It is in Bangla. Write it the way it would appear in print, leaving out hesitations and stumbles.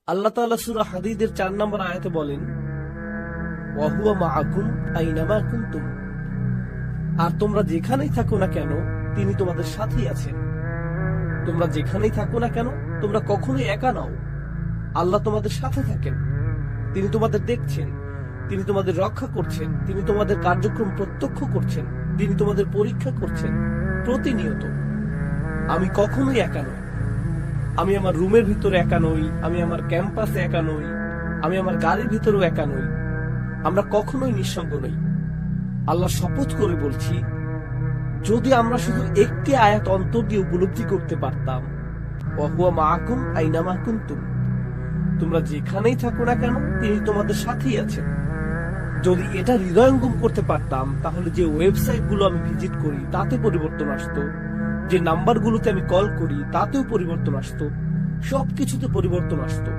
আল্লাহ তাআলা সূরা হাদীদের 4 নম্বর আয়াতে বলেন, ওয়া হুয়া মাআকুম আইনামা কুনতুম। আর তোমরা যেখানেই থাকো না কেন তিনি তোমাদের সাথেই আছেন। তোমরা যেখানেই থাকো না কেন তোমরা কখনোই একা নও। আল্লাহ তোমাদের সাথে থাকেন। তিনি তোমাদের দেখছেন, তিনি তোমাদের রক্ষা করছেন, তিনি তোমাদের কার্যক্রম প্রত্যক্ষ করছেন, তিনি তোমাদের পরীক্ষা করছেন প্রতিনিয়ত। আমি কখনোই একা নই। আমি আমার রুমের ভিতরে একা নই, আমি আমার ক্যাম্পাসে একা নই, আমি আমার গাড়ির ভিতরেও একা নই। আমরা কখনোই নিঃসঙ্গ নই। আল্লাহ শপথ করে বলছি, যদি আমরা শুধু একটি আয়াত অন্তর দিয়ে উপলব্ধি করতে পারতাম, ওয়া হুয়া মাআকুম আইনামা কুনতুম, তোমরা যেখানেই থাকো না কেন তিনি তোমাদের সাথেই আছেন। যদি এটা হৃদয়ঙ্গম করতে পারতাম, তাহলে যে ওয়েবসাইট গুলো আমি ভিজিট করি তাতে পরিবর্তন আসতো, যে নাম্বারগুলোতে আমি কল করি তাতেও পরিবর্তন আসতো, সবকিছুতে পরিবর্তন আসতো।